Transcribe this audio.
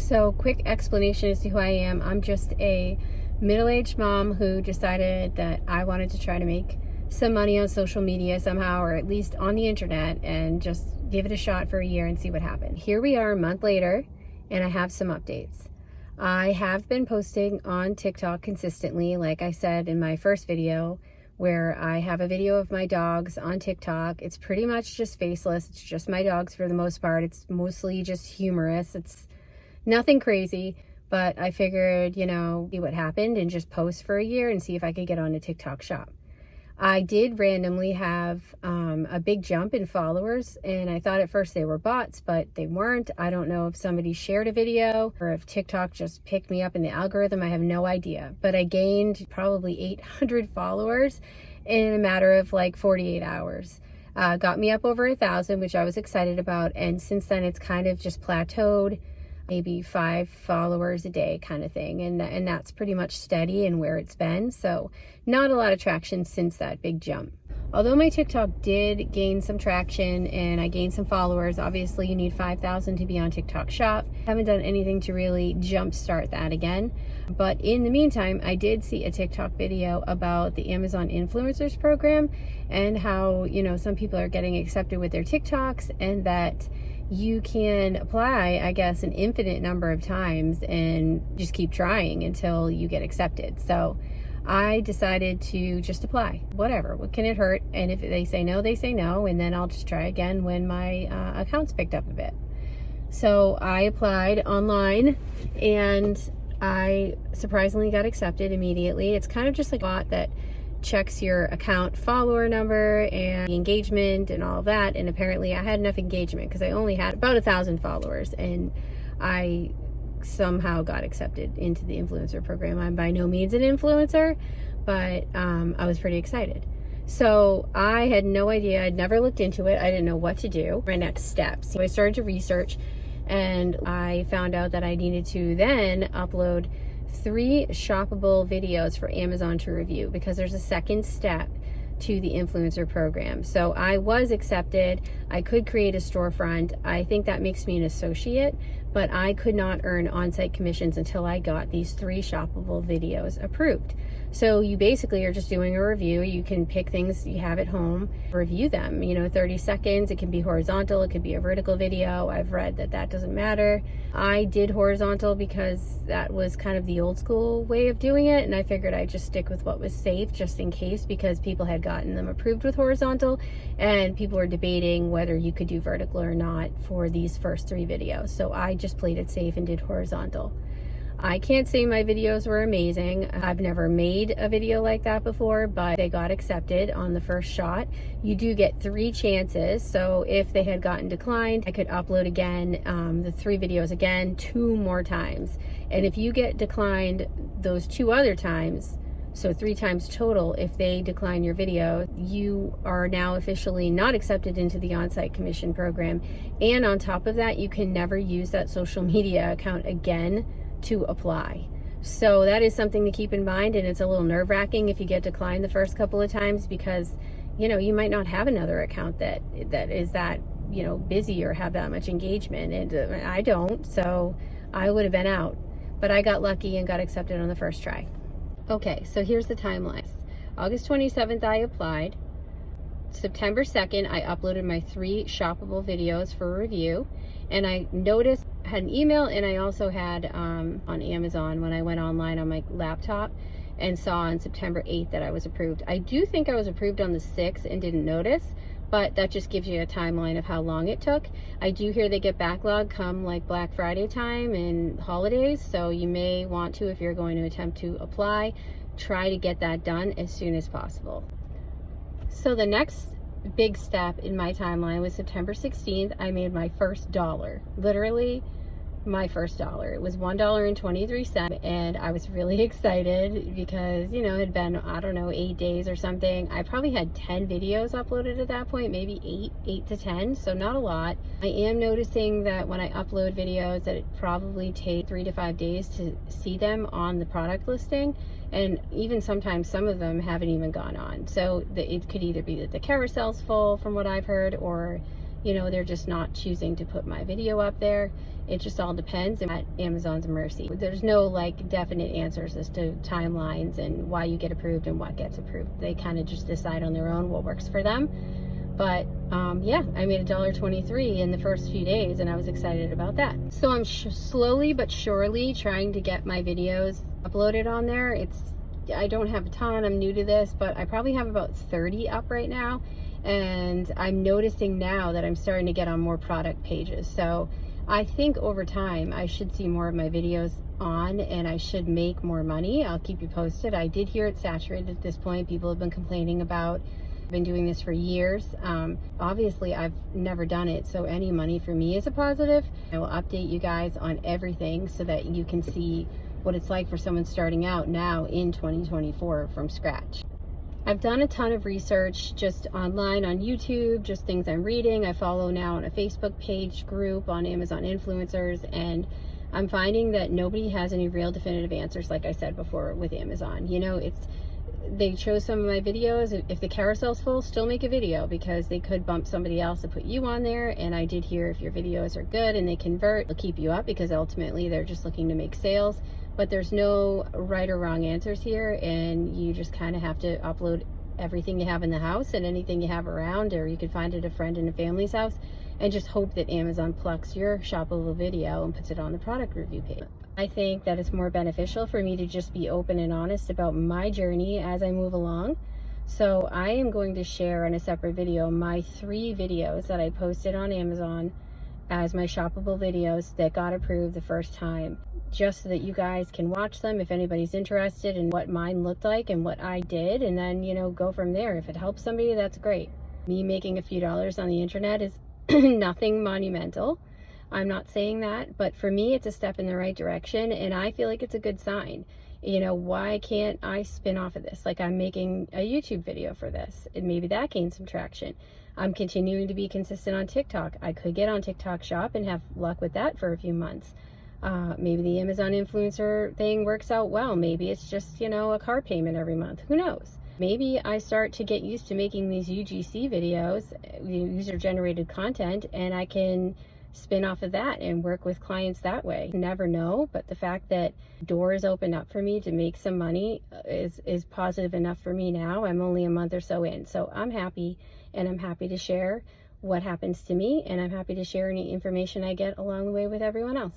So, quick explanation as to who I am. I'm just a middle-aged mom who decided that I wanted to try to make some money on social media somehow, or at least on the internet, and just give it a shot for a year and see what happened. Here we are a month later, and I have some updates. I have been posting on TikTok consistently, like I said in my first video, where I have a video of my dogs on TikTok. It's pretty much just faceless. It's just my dogs for the most part. It's mostly just humorous. It's nothing crazy, but I figured, see what happened and just post for a year and see if I could get on a TikTok shop. I did randomly have a big jump in followers, and I thought at first they were bots, but they weren't. I don't know if somebody shared a video or if TikTok just picked me up in the algorithm. I have no idea, but I gained probably 800 followers in a matter of like 48 hours. Got me up over 1,000, which I was excited about, and since then it's kind of just plateaued, maybe 5 followers a day kind of thing, and that's pretty much steady and where it's been. So not a lot of traction since that big jump. Although my TikTok did gain some traction and I gained some followers, obviously you need 5,000 to be on TikTok shop. Haven't done anything to really jumpstart that again, but in the meantime I did see a TikTok video about the Amazon influencers program and how some people are getting accepted with their TikToks, and that you can apply, I guess, an infinite number of times and just keep trying until you get accepted. So I decided to just apply. Whatever, what can it hurt? And if they say no, they say no, and then I'll just try again when my account's picked up a bit. So I applied online and I surprisingly got accepted immediately. It's kind of just like a bot that checks your account follower number and engagement and all of that, and apparently I had enough engagement because I only had about 1,000 followers, and I somehow got accepted into the influencer program. I'm by no means an influencer, but I was pretty excited. So I had no idea. I'd never looked into it. I didn't know what to do. My next steps. So I started to research, and I found out that I needed to then upload 3 shoppable videos for Amazon to review, because there's a second step to the influencer program. So I was accepted. I could create a storefront. I think that makes me an associate, but I could not earn on-site commissions until I got these 3 shoppable videos approved. So you basically are just doing a review. You can pick things you have at home, review them, 30 seconds. It can be horizontal, it could be a vertical video. I've read that doesn't matter. I did horizontal because that was kind of the old school way of doing it, and I figured I'd just stick with what was safe just in case, because people had gotten them approved with horizontal and people were debating whether you could do vertical or not for these first 3 videos. So I just played it safe and did horizontal. I can't say my videos were amazing. I've never made a video like that before, but they got accepted on the first shot. You do get 3 chances, so if they had gotten declined, I could upload again, the 3 videos again 2 more times. And if you get declined those 2 other times, so 3 times total, if they decline your video, you are now officially not accepted into the on-site commission program. And on top of that, you can never use that social media account again to apply. So that is something to keep in mind, and it's a little nerve-wracking if you get declined the first couple of times, because you might not have another account that is that busy or have that much engagement, and I don't, so I would have been out. But I got lucky and got accepted on the first try. Okay, so here's the timeline. August 27th I applied. September 2nd I uploaded my 3 shoppable videos for review, and I noticed I had an email, and I also had on Amazon when I went online on my laptop and saw on September 8th that I was approved. I do think I was approved on the 6th and didn't notice, but that just gives you a timeline of how long it took. I do hear they get backlog come like Black Friday time and holidays, so you may want to, if you're going to attempt to apply, try to get that done as soon as possible. So the next big step in my timeline was September 16th. I made my first dollar, literally my first dollar. It was $1.23, and I was really excited because it had been, I don't know, 8 days or something. I probably had 10 videos uploaded at that point, maybe 8 to 10, so not a lot. I am noticing that when I upload videos that it probably takes 3 to 5 days to see them on the product listing, and even sometimes some of them haven't even gone on. So it could either be that the carousel's full, from what I've heard, or you know, they're just not choosing to put my video up there. It just all depends at Amazon's mercy. There's no like definite answers as to timelines and why you get approved and what gets approved. They kind of just decide on their own what works for them. But yeah, I made $1.23 in the first few days, and I was excited about that. So I'm slowly but surely trying to get my videos uploaded on there. I don't have a ton, I'm new to this, but I probably have about 30 up right now. And I'm noticing now that I'm starting to get on more product pages. So I think over time I should see more of my videos on, and I should make more money. I'll keep you posted. I did hear it's saturated at this point. People have been complaining about. I've been doing this for years. Obviously I've never done it, so any money for me is a positive. I will update you guys on everything so that you can see what it's like for someone starting out now in 2024 from scratch. I've done a ton of research just online on YouTube, just things I'm reading. I follow now on a Facebook page group on Amazon influencers, and I'm finding that nobody has any real definitive answers, like I said before, with Amazon. You know, they chose some of my videos. If the carousel's full, still make a video, because they could bump somebody else to put you on there. And I did hear if your videos are good and they convert, they'll keep you up, because ultimately they're just looking to make sales. But there's no right or wrong answers here, and you just kind of have to upload everything you have in the house and anything you have around, or you could find it a friend and a family's house, and just hope that Amazon plucks your shoppable video and puts it on the product review page. I think that it's more beneficial for me to just be open and honest about my journey as I move along. So I am going to share in a separate video my 3 videos that I posted on Amazon as my shoppable videos that got approved the first time, just so that you guys can watch them if anybody's interested in what mine looked like and what I did, and then, you know, go from there. If it helps somebody, that's great. Me making a few dollars on the internet is nothing monumental. I'm not saying that, but for me, it's a step in the right direction, and I feel like it's a good sign. You know, why can't I spin off of this? Like, I'm making a YouTube video for this, and maybe that gains some traction. I'm continuing to be consistent on TikTok. I could get on TikTok Shop and have luck with that for a few months. Maybe the Amazon influencer thing works out well. Maybe it's just, you know, a car payment every month. Who knows? Maybe I start to get used to making these UGC videos, user-generated content, and I can spin off of that and work with clients that way. Never know, but the fact that doors opened up for me to make some money is positive enough for me now. I'm only a month or so in, so I'm happy, and I'm happy to share what happens to me, and I'm happy to share any information I get along the way with everyone else.